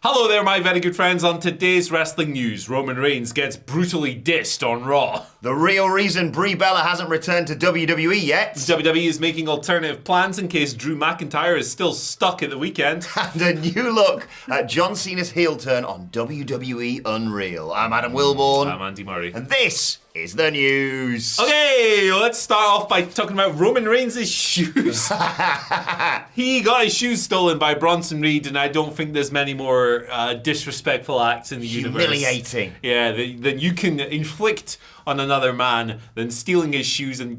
Hello there, my very good friends. On today's wrestling news, Roman Reigns gets brutally dissed on Raw. The real reason Brie Bella hasn't returned to WWE yet. WWE is making alternative plans in case Drew McIntyre is still stuck at the weekend. And a new look at John Cena's heel turn on WWE Unreal. I'm Adam Wilborn. I'm Andy Murray. And this is the news. Okay, let's start off by talking about Roman Reigns' shoes. He got his shoes stolen by Bronson Reed, and I don't think there's many more disrespectful acts in the universe. Humiliating. Yeah, that you can inflict on another man than stealing his shoes and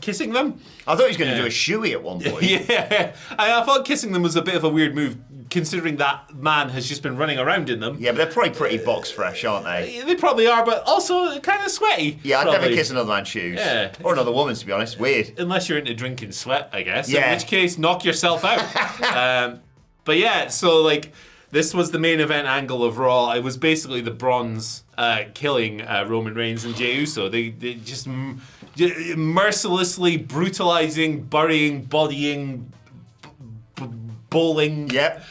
kissing them. I thought he was going to do a shoey at one point. Yeah, I thought kissing them was a bit of a weird move, considering that man has just been running around in them. Yeah, but they're probably pretty box fresh, aren't they? They probably are, but also kind of sweaty. Yeah, I'd probably. never kiss another man's shoes. Yeah. Or another woman's, to be honest. Weird. Unless you're into drinking sweat, I guess. Yeah. In which case, knock yourself out. But yeah, so this was the main event angle of Raw. It was basically the Bronze killing Roman Reigns and Jey Uso. They just mercilessly brutalizing, burying, bodying, bowling. Yep.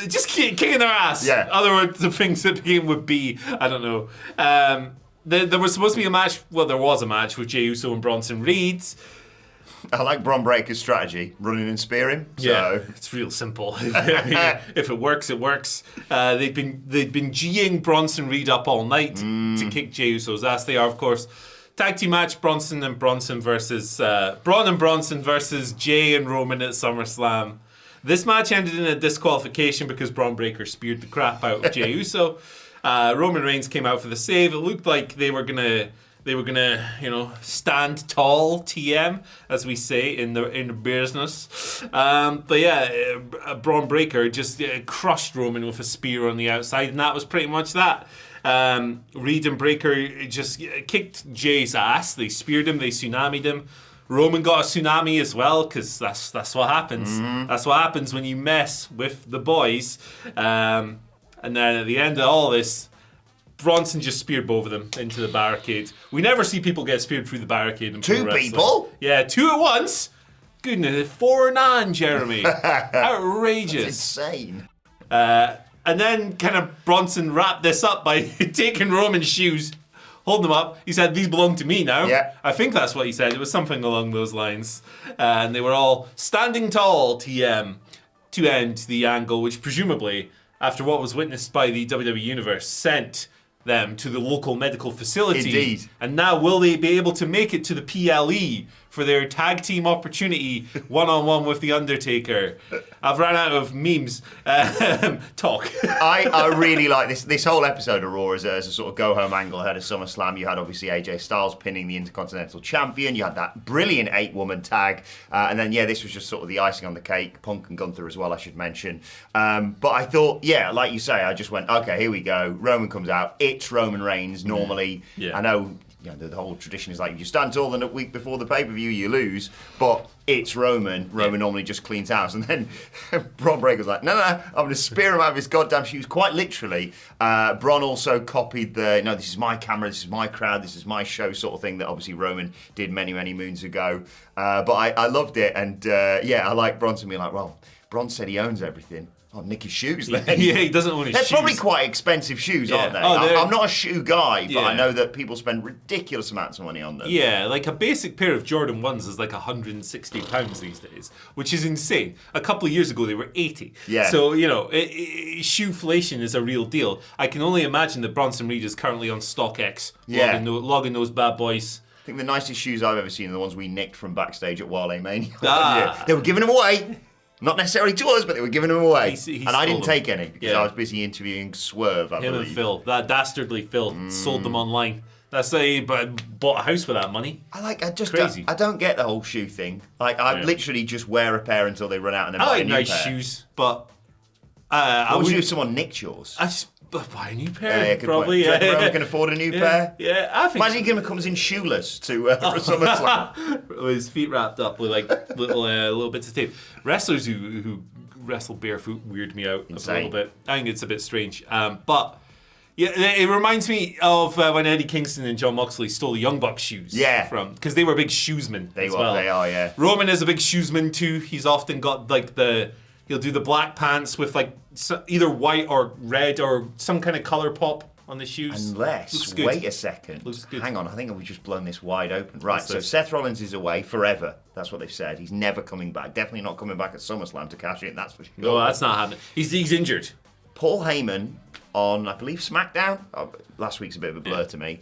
Just kicking their ass. Yeah. Other words, the things that the game would be. I don't know. There was supposed to be a match. Well, there was a match with Jey Uso and Bronson Reed. I like Bron Breakker's strategy, running and spearing. Yeah, it's real simple. If it works, it works. They've been G'ing Bronson Reed up all night to kick Jey Uso's ass. They are, of course, tag team match: Braun and Bronson versus Jey and Roman at SummerSlam. This match ended in a disqualification because Bron Breakker speared the crap out of Jey Uso. Roman Reigns came out for the save. It looked like they were gonna, stand tall, TM, as we say in the business. But yeah, Bron Breakker just crushed Roman with a spear on the outside, and that was pretty much that. Reed and Breakker just kicked Jay's ass. They speared him. They tsunami'd him. Roman got a tsunami as well, because that's what happens. Mm-hmm. That's what happens when you mess with the boys. And then at the end of all this, Bronson just speared both of them into the barricade. We never see people get speared through the barricade in pro Two wrestling. people? Yeah, two at once. Goodness, 4-9, Jeremy. Outrageous. That's insane. And then kind of Bronson wrapped this up by taking Roman's shoes, holding them up. He said, "These belong to me now." Yeah. I think that's what he said. It was something along those lines. And they were all standing tall, TM, to end the angle, which presumably, after what was witnessed by the WWE Universe, sent them to the local medical facility. Indeed. And now will they be able to make it to the PLE for their tag team opportunity one-on-one with The Undertaker? I've run out of memes. Talk. I really like this whole episode of Raw as a sort of go-home angle ahead of SummerSlam. You had obviously AJ Styles pinning the Intercontinental Champion. You had that brilliant 8-woman tag. And then, this was just sort of the icing on the cake. Punk and Gunther as well, I should mention. But I thought, like you say, I just went, okay, here we go. Roman comes out. It's Roman Reigns. Normally, I know... the whole tradition is like, you stand tall the week before the pay-per-view, you lose. But it's Roman. Roman normally just cleans house. And then Bron Breakker's like, no, I'm going to spear him out of his goddamn shoes, quite literally. Bron also copied this is my camera, this is my crowd, this is my show sort of thing that obviously Roman did many, many moons ago. But I loved it. And I like Bronson being like, well, Bron said he owns everything. Oh, nick his shoes then. Yeah, he doesn't own his They're shoes. probably quite expensive shoes, aren't they? I'm not a shoe guy, but I know that people spend ridiculous amounts of money on them. Yeah, like a basic pair of Jordan 1s is like £160 these days, which is insane. A couple of years ago, they were 80. Yeah. So, shoeflation is a real deal. I can only imagine that Bronson Reed is currently on StockX, logging those bad boys. I think the nicest shoes I've ever seen are the ones we nicked from backstage at Wale Mania. They were giving them away. Not necessarily to us, but they were giving them away. And I didn't take any because I was busy interviewing Swerve, I believe. Him and Phil, that dastardly Phil, sold them online. That's bought a house for that money. Crazy. I don't get the whole shoe thing. I literally just wear a pair until they run out and then buy a new pair. I like nice shoes, but what would you do if someone nicked yours? I just buy a new pair, probably. Do you reckon Roman can afford a new pair? Yeah, I think. Imagine he comes in shoeless to SummerSlam. With his feet wrapped up with little bits of tape. Wrestlers who wrestle barefoot weird me out a little bit. I think it's a bit strange. But yeah, it reminds me of when Eddie Kingston and John Moxley stole the Young Bucks shoes. Yeah. Because they were big shoesmen as well. They are, yeah. Roman is a big shoesman too. He's often got like the He'll do the black pants with like either white or red or some kind of color pop on the shoes. Unless, wait a second. Hang on, I think we've just blown this wide open. Right, so Seth Rollins is away forever. That's what they've said. He's never coming back. Definitely not coming back at SummerSlam to cash in. That's for sure. No, that's not happening. He's injured. Paul Heyman on, I believe, SmackDown, last week's a bit of a blur to me,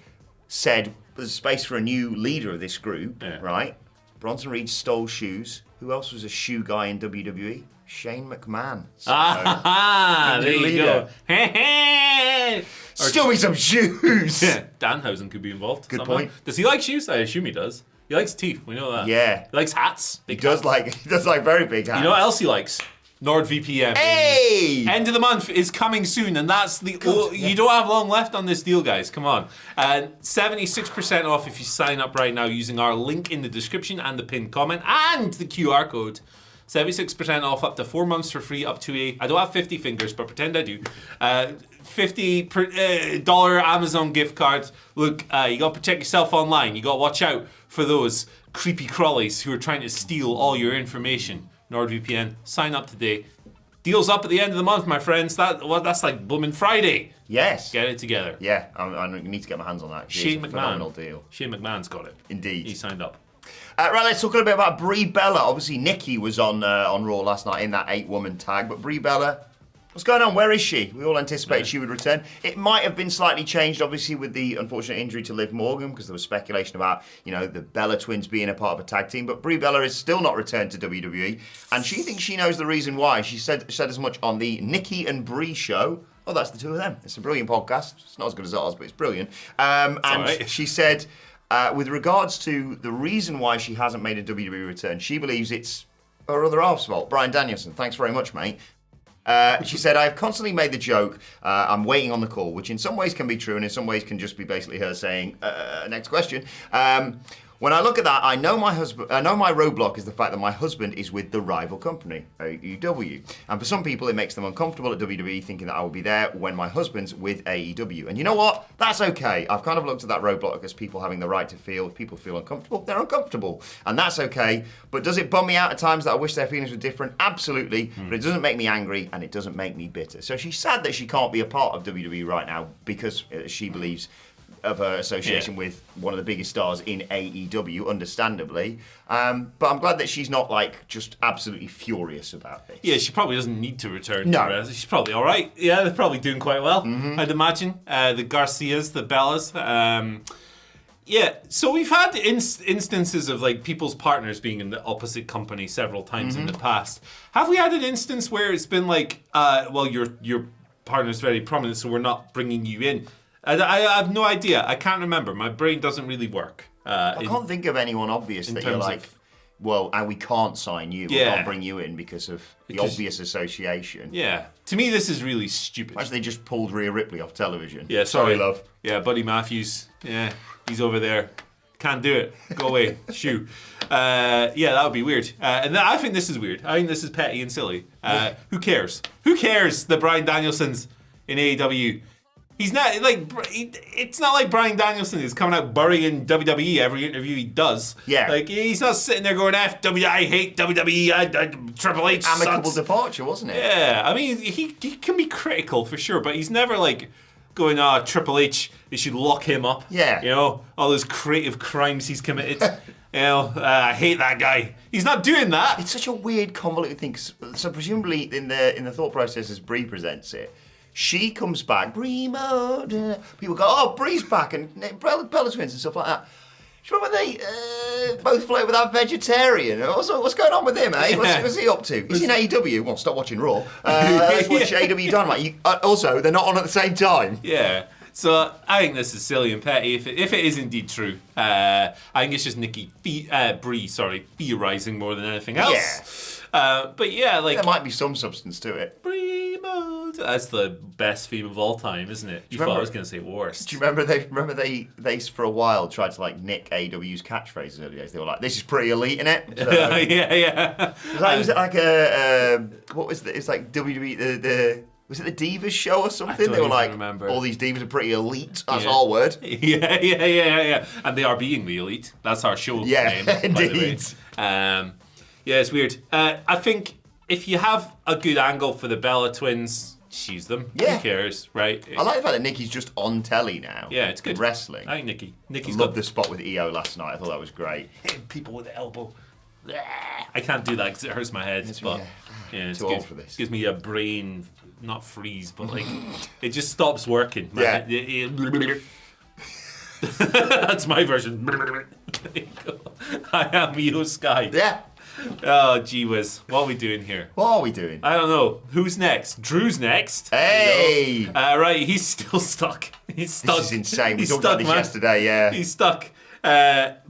said there's space for a new leader of this group, right? Bronson Reed stole shoes. Who else was a shoe guy in WWE? Shane McMahon. So, there you go. Steal me some shoes. Danhausen could be involved. Good point. Does he like shoes? I assume he does. He likes teeth. We know that. Yeah. He likes hats. He does like very big hats. You know what else he likes? NordVPN. Hey! End of the month is coming soon, and that's the. You don't have long left on this deal, guys. Come on. 76% off if you sign up right now using our link in the description and the pinned comment and the QR code. 76% off up to 4 months for free up to I don't have 50 fingers, but pretend I do. $50 Amazon gift card. Look, you got to protect yourself online. You got to watch out for those creepy crawlies who are trying to steal all your information. NordVPN, sign up today. Deals up at the end of the month, my friends. That's like blooming Friday. Yes. Get it together. Yeah, I need to get my hands on that. Shane McMahon. Phenomenal deal. Shane McMahon's got it. Indeed. He signed up. Right, let's talk a little bit about Brie Bella. Obviously, Nikki was on Raw last night in that 8-woman tag, but Brie Bella, what's going on? Where is she? We all anticipated she would return. It might have been slightly changed, obviously, with the unfortunate injury to Liv Morgan, because there was speculation about, the Bella twins being a part of a tag team. But Brie Bella is still not returned to WWE, and she thinks she knows the reason why. She said as much on the Nikki and Brie show. Oh, that's the two of them. It's a brilliant podcast. It's not as good as ours, but it's brilliant. She said, with regards to the reason why she hasn't made a WWE return, she believes it's her other half's fault. Brian Danielson, thanks very much, mate. She said, I've constantly made the joke, I'm waiting on the call, which in some ways can be true and in some ways can just be basically her saying, next question. When I look at that, I know my roadblock is the fact that my husband is with the rival company, AEW. And for some people, it makes them uncomfortable at WWE thinking that I will be there when my husband's with AEW. And you know what? That's okay. I've kind of looked at that roadblock as people having the right to feel. If people feel uncomfortable, they're uncomfortable. And that's okay. But does it bum me out at times that I wish their feelings were different? Absolutely. But it doesn't make me angry and it doesn't make me bitter. So she's sad that she can't be a part of WWE right now because she believes of her association with one of the biggest stars in AEW, understandably. But I'm glad that she's not just absolutely furious about this. Yeah, she probably doesn't need to return. No. She's probably all right. Yeah, they're probably doing quite well, I'd imagine. The Garcias, the Bellas. Yeah, so we've had instances of people's partners being in the opposite company several times in the past. Have we had an instance where it's been well, your partner's very prominent, so we're not bringing you in? I have no idea. I can't remember. My brain doesn't really work. I can't think of anyone obvious that you're and we can't sign you. We can't bring you in because of the obvious association. Yeah. To me, this is really stupid. Actually, they just pulled Rhea Ripley off television. Yeah, sorry, love. Yeah, Buddy Matthews. Yeah, he's over there. Can't do it. Go away. Shoo. Yeah, that would be weird. And I think this is weird. I think this is petty and silly. Who cares? Who cares that Bryan Danielson's in AEW? He's not it's not like Bryan Danielson is coming out burying WWE every interview he does. Yeah. He's not sitting there going, WWE, I hate WWE, Triple H sucks. Amicable departure, wasn't it? Yeah. I mean, he can be critical for sure, but he's never going, Triple H, they should lock him up. Yeah. All those creative crimes he's committed. I hate that guy. He's not doing that. It's such a weird, convoluted thing. So presumably in the thought process as Brie presents it, she comes back, Brie mode. People go, oh, Brie's back, and Bella twins and stuff like that. Do you remember when they both flirt with that vegetarian? What's going on with him, eh? What's he up to? He's in AEW. Well, stop watching Raw. Let's watch AEW Dynamite. Also, they're not on at the same time. Yeah. So I think this is silly and petty. If it is indeed true, I think it's just Brie theorizing more than anything else. Yeah. But yeah, there might be some substance to it. Brie mode. That's the best theme of all time, isn't it? You thought I was going to say worst. Do you remember they for a while tried to nick AEW's catchphrases early days? They were like, "This is pretty elite, innit?" So, yeah. Was it like a what was it? It's like WWE was it the Divas show or something? They were like, remember. All these divas are pretty elite. That's our word. Yeah. And they are being the elite. That's our show name. Yeah, indeed. Yeah, it's weird. I think if you have a good angle for the Bella twins, use them. Yeah. Who cares, right? I like the fact that Nikki's just on telly now. Yeah, it's good. Wrestling. I think Nikki's Loved the spot with EO last night. I thought that was great. hitting people with the elbow. I can't do that because it hurts my head. But it's too good. old for this. Gives me a brain, not freeze, but like it just stops working. Yeah. That's my version. There you go. I am Io Sky. Yeah. Oh, gee whiz. What are we doing here? What are we doing? I don't know. Who's next? Drew's next. Hey! Right, he's still stuck. He's stuck. This is insane. We He's talked stuck, about this man. yesterday, yeah. He's stuck. But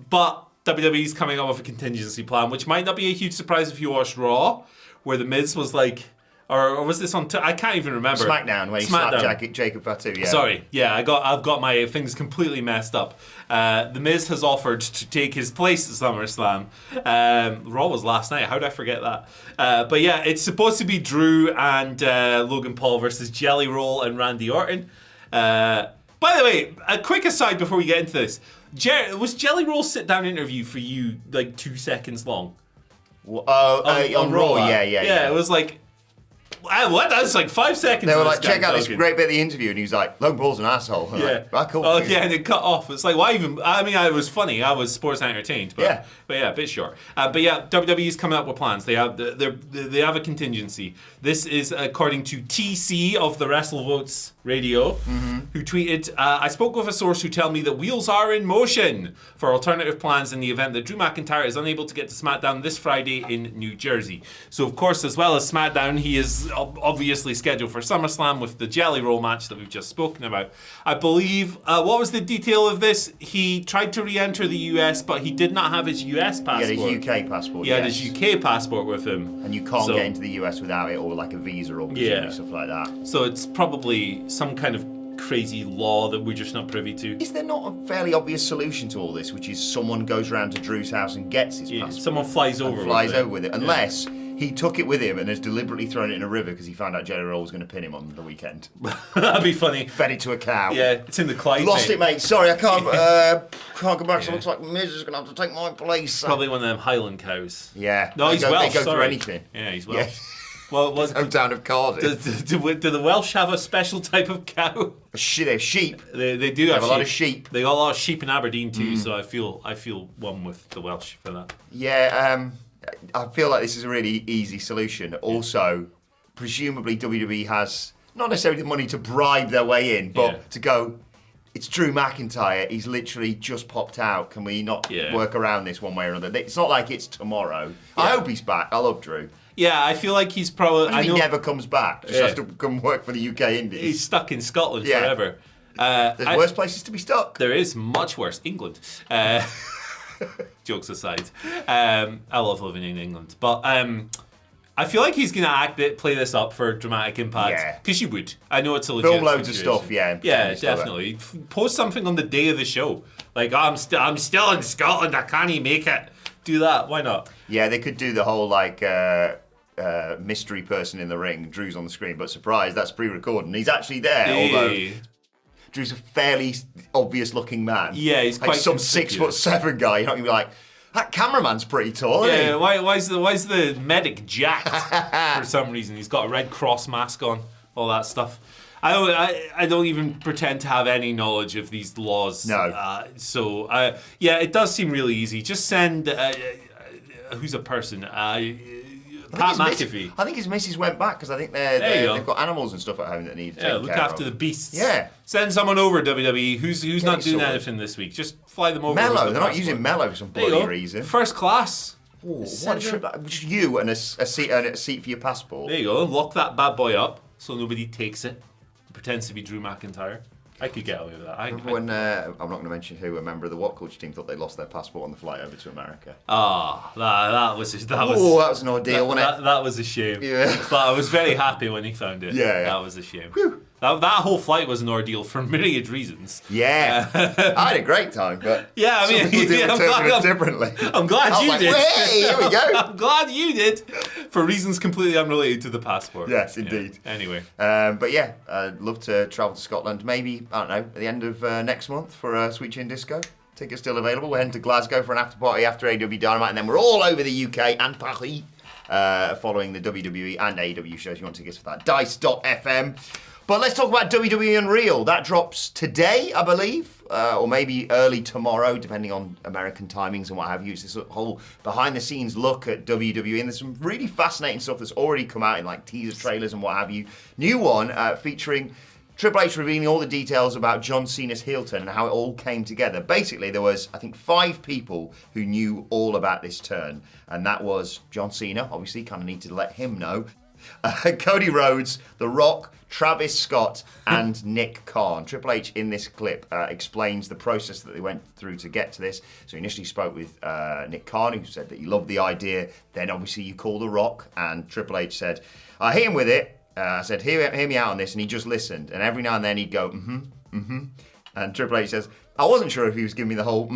WWE's coming up with a contingency plan, which might not be a huge surprise if you watched Raw, where The Miz was like, or was this on? I can't even remember. SmackDown, when he slapped Jacob Fatu, yeah. Sorry, yeah, I've got my things completely messed up. The Miz has offered to take his place at SummerSlam. Raw was last night. How did I forget that? But yeah, it's supposed to be Drew and Logan Paul versus Jelly Roll and Randy Orton. By the way, a quick aside before we get into this. Was Jelly Roll's sit-down interview for you like 2 seconds long? On Raw, yeah. Yeah, it was like, what? That's like 5 seconds. They were of like, this guy check out this talking. great bit of the interview, and he was like, Logan Paul's an asshole. And I'm like, right, cool. Oh, yeah, and it cut off. It's like, why even? I mean, it was funny. I was sports entertained, but yeah, a bit short. But yeah, WWE's coming up with plans. They have they have a contingency. This is according to TC of the WrestleVotes Radio, who tweeted, I spoke with a source who tell me that wheels are in motion for alternative plans in the event that Drew McIntyre is unable to get to SmackDown this Friday in New Jersey. So, of course, as well as SmackDown, he is obviously scheduled for SummerSlam with the Jelly Roll match that we've just spoken about. I believe, what was the detail of this? He tried to re-enter the US, but he did not have his US passport. He had his UK passport, He had his UK passport with him. And you can't get into the US without it, or like a visa or stuff like that. So it's probably some kind of crazy law that we're just not privy to. Is there not a fairly obvious solution to all this, which is someone goes around to Drew's house and gets his passport? Someone flies over with it. Unless he took it with him and has deliberately thrown it in a river because he found out Jelly Roll was going to pin him on the weekend. That'd be funny. Fed it to a cow. Yeah, it's in the Clyde. Lost it, mate. Sorry, I can't go back. So it looks like Miz is going to have to take my place. Probably one of them Highland cows. Yeah. No, he's Welsh. They go through anything. Yeah, he's Welsh. Well, hometown of Cardiff. Do the Welsh have a special type of cow? They're sheep. They do have a lot of sheep. They got a lot of sheep in Aberdeen too, so I feel one with the Welsh for that. Yeah, I feel like this is a really easy solution. Also, presumably WWE has not necessarily the money to bribe their way in, but to go, it's Drew McIntyre. He's literally just popped out. Can we not work around this one way or another? It's not like it's tomorrow. Yeah. I hope he's back. I love Drew. Yeah, I feel like he's probably... He never comes back. Just has to come work for the UK Indies. He's stuck in Scotland forever. There's worse places to be stuck. There is much worse. England. Jokes aside. I love living in England. But I feel like he's going to play this up for dramatic impact. Yeah. Because you would. I know it's a legit film loads situation. of stuff, yeah. Yeah, definitely. Post something on the day of the show. Like, I'm still in Scotland. I can't even make it. Do that. Why not? Yeah, they could do the whole, like... mystery person in the ring. Drew's on the screen, but surprise, that's pre-recorded. And he's actually there, although Drew's a fairly obvious-looking man. Yeah, he's like quite some 6'7" guy. You're not gonna be like, that cameraman's pretty tall. Yeah, isn't he? why's the medic jacked for some reason? He's got a Red Cross mask on, all that stuff. I don't even pretend to have any knowledge of these laws. No. It does seem really easy. Just send who's a person. Pat McAfee. I think his missus went back because I think they've got animals and stuff at home that need to take care of. Look after the beasts. Yeah. Send someone over, WWE. Who's not doing anything this week? Just fly them over. Mello. They're not using Mello for some bloody reason. First class. One trip, just you and a seat for your passport. There you go. Lock that bad boy up so nobody takes it. Pretends to be Drew McIntyre. I could get away with that. I'm not going to mention who, a member of the WhatCulture team thought they lost their passport on the flight over to America. That was an ordeal, wasn't it? That was a shame. Yeah. But I was very happy when he found it. Yeah. That was a shame. That whole flight was an ordeal for myriad reasons. Yeah. I had a great time, but yeah, I mean, some people interpret it differently. I'm glad you did. Hey, here we go. I'm glad you did, for reasons completely unrelated to the passport. Yes, indeed. Yeah. Anyway. But yeah, I'd love to travel to Scotland, maybe, I don't know, at the end of next month for Sweet Chin Disco. Tickets still available. We're heading to Glasgow for an after party after AW Dynamite, and then we're all over the UK and Paris following the WWE and AEW shows. If you want tickets for that, dice.fm. But let's talk about WWE Unreal. That drops today, I believe, or maybe early tomorrow, depending on American timings and what have you. It's this whole behind-the-scenes look at WWE, and there's some really fascinating stuff that's already come out in like teaser trailers and what have you. New one featuring Triple H revealing all the details about John Cena's heel turn and how it all came together. Basically, there was, I think, 5 people who knew all about this turn, and that was John Cena, obviously, kind of need to let him know. Cody Rhodes, The Rock, Travis Scott, and Nick Khan. Triple H in this clip explains the process that they went through to get to this. So he initially spoke with Nick Khan, who said that he loved the idea. Then obviously you call The Rock, and Triple H said, I hit him with it. I said, hear me out on this, and he just listened. And every now and then he'd go, And Triple H says, I wasn't sure if he was giving me the whole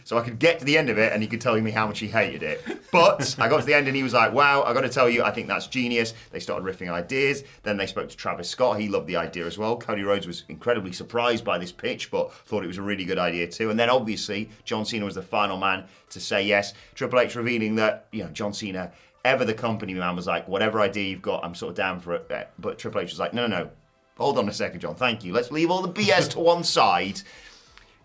so I could get to the end of it and he could tell me how much he hated it. But I got to the end and he was like, wow, I got to tell you, I think that's genius. They started riffing ideas. Then they spoke to Travis Scott. He loved the idea as well. Cody Rhodes was incredibly surprised by this pitch, but thought it was a really good idea too. And then obviously, John Cena was the final man to say yes. Triple H revealing that, John Cena, ever the company man, was like, whatever idea you've got, I'm sort of down for it. But Triple H was like, no. Hold on a second, John. Thank you. Let's leave all the BS to one side.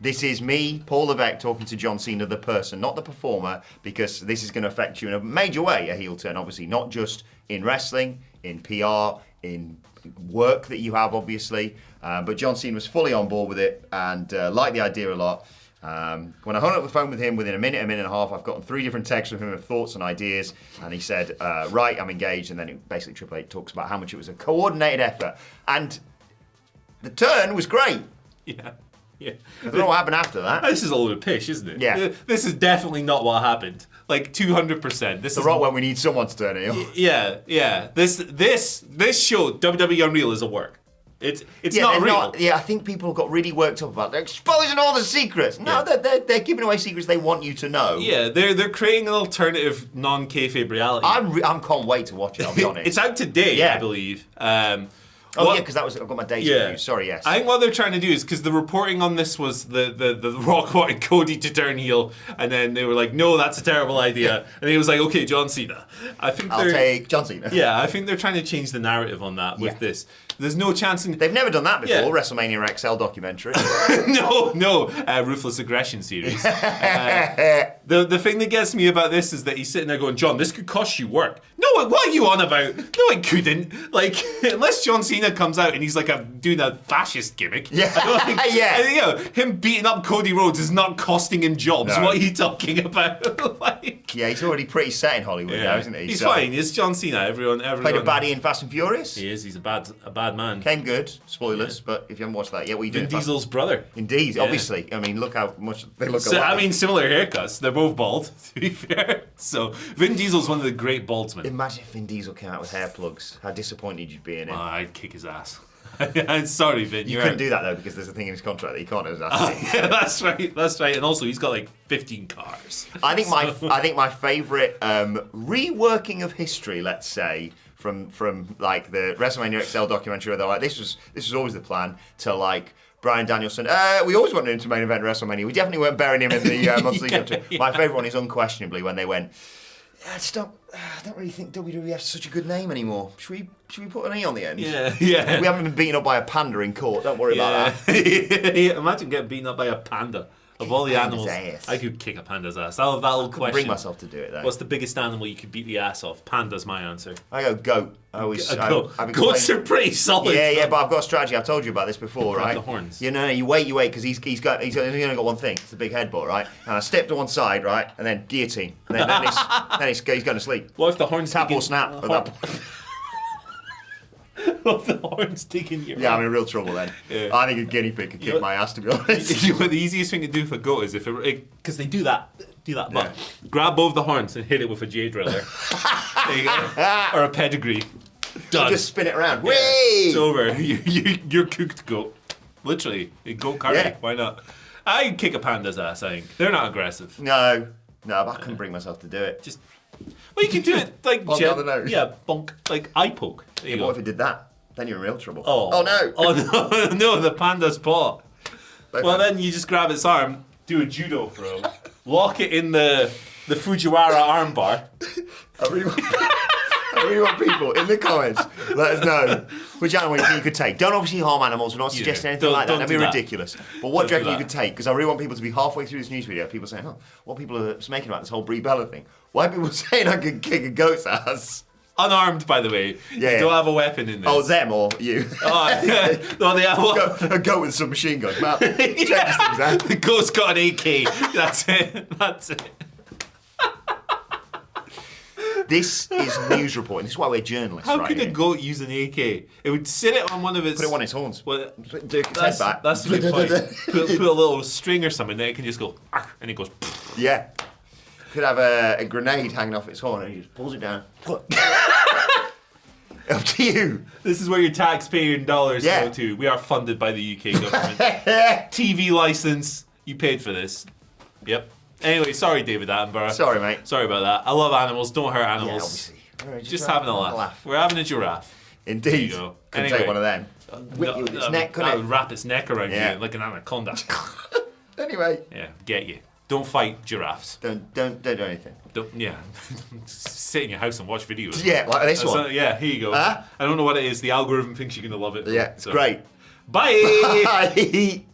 This is me, Paul Levesque, talking to John Cena, the person, not the performer, because this is going to affect you in a major way, a heel turn, obviously, not just in wrestling, in PR, in work that you have, obviously. But John Cena was fully on board with it and liked the idea a lot. When I hung up the phone with him within a minute and a half, I've gotten 3 different texts from him of thoughts and ideas, and he said, right, I'm engaged, and then basically Triple H talks about how much it was a coordinated effort. And the turn was great. Yeah. I don't know what happened after that. This is a load of pish, isn't it? Yeah. This is definitely not what happened. Like 200%. This the is right when we need someone to turn it on. Yeah. This show, WWE Unreal, is a work. It's not real. I think people got really worked up about they're exposing all the secrets. No, they're giving away secrets they want you to know. Yeah, they're creating an alternative non-kayfabe reality. I can't wait to watch it. I'll be honest. It's out today, I believe. Because I've got my dates confused. Sorry, yes. I think what they're trying to do is, because the reporting on this was the Rock wanted Cody to turn heel, and then they were like, no, that's a terrible idea. And he was like, okay, John Cena. I'll take John Cena. Yeah, I think they're trying to change the narrative on that with this. There's no chance in... They've never done that before, WrestleMania XL documentary. No, Ruthless Aggression series. The thing that gets me about this is that he's sitting there going, John, this could cost you work. No, what are you on about? No, it couldn't. Like, unless John Cena comes out and he's like doing a fascist gimmick. Yeah. Him beating up Cody Rhodes is not costing him jobs. No. What are you talking about? Yeah, he's already pretty set in Hollywood now, isn't he? He's fine. He's John Cena. Everyone. Played a baddie in Fast and Furious. He is. He's a bad man. Came good. Spoilers, but if you haven't watched that yet, what are you doing? Vin Diesel's brother. Indeed, obviously. I mean, look how much they look alike. Similar haircuts. They're both bald, to be fair. So Vin Diesel's one of the great baldsmen. Imagine if Vin Diesel came out with hair plugs. How disappointed you'd be in it. I'd kick his ass. I'm sorry, Vin. You couldn't do that though because there's a thing in his contract that he can't do his ass. Yeah, that's right. And also, he's got like 15 cars. I think my favourite reworking of history, let's say, from like the WrestleMania XL documentary, where they're like, this was always the plan, to like Bryan Danielson. We always wanted him to main event WrestleMania. We definitely weren't burying him in the months leading up to it. My favourite one is unquestionably when they went, I don't really think WWE has such a good name anymore. Should we put an E on the end? Yeah. We haven't been beaten up by a panda in court. Don't worry about that. Imagine getting beaten up by a panda. Of all the animals, I could kick a panda's ass. That'll question. Bring myself to do it though. What's the biggest animal you could beat the ass of? Panda's my answer. I go goat. Goats are pretty solid. Yeah, but I've got a strategy. I've told you about this before, right? The horns. You wait, because he's only got one thing. It's the big headbutt, right? And I step to one side, right, and then guillotine, and then he's going to sleep. What if the horns tap or snap at that point? What if the horns taking you? Yeah, I'm in real trouble then. Yeah. I think a guinea pig could kick my ass, to be honest. The easiest thing to do for a goat is because they do that. But grab both the horns and hit it with a J driller. There you go. Or a pedigree. Done. Just spin it around. Yeah. It's over. You're cooked goat. Literally. Goat curry. Yeah. Why not? I'd kick a panda's ass, I think. They're not aggressive. No, but I couldn't bring myself to do it. Well, you can do it like bonk on the nose. Yeah, bonk. Like eye poke. What if it did that? Then you're in real trouble. Oh no. Oh no, the panda's paw. Well, then you just grab its arm, do a judo throw, lock it in the Fujiwara armbar. I really want people in the comments, let us know which animal you think you could take. Don't obviously harm animals. We're not suggesting anything like that. That'd be ridiculous. But what do you reckon you could take? Because I really want people to be halfway through this news video. People saying, "Oh, what people are making about this whole Brie Bella thing? Why are people saying I could kick a goat's ass?" Unarmed, by the way. Yeah, You don't have a weapon in this. Oh, them or you? Oh, yeah. No, they have A goat with some machine gun. Well, changes things, huh? The goat's got an AK. That's it. That's it. This is news reporting. This is why we're journalists. How right could a here. goat use an AK? It would sit it on one of its. Put it on its horns. Well, Dirk its head back. that's the point. Put a little string or something, then it can just go, "Arr," and it goes. Yeah. Could have a grenade hanging off its horn and he just pulls it down. Up to you. This is where your taxpaying dollars Yeah. go to. We are funded by the UK government. TV license. You paid for this. Yep. Anyway, sorry, David Attenborough. Sorry, mate. Sorry about that. I love animals. Don't hurt Yeah, animals. obviously. Alright, Just having a laugh. We're having a giraffe. Indeed. There you go. Couldn't Anyway. take one of them. Whip you with its neck, that couldn't would it? wrap its neck around Yeah. you like an anaconda. Anyway. Yeah, get you. Don't fight giraffes. Don't do anything. Don't, yeah. Sit in your house and watch videos. Yeah, like this That's one. yeah, here you go. Huh? I don't know what it is. The algorithm thinks you're going to love it. Yeah, it's So. great. Bye! Bye.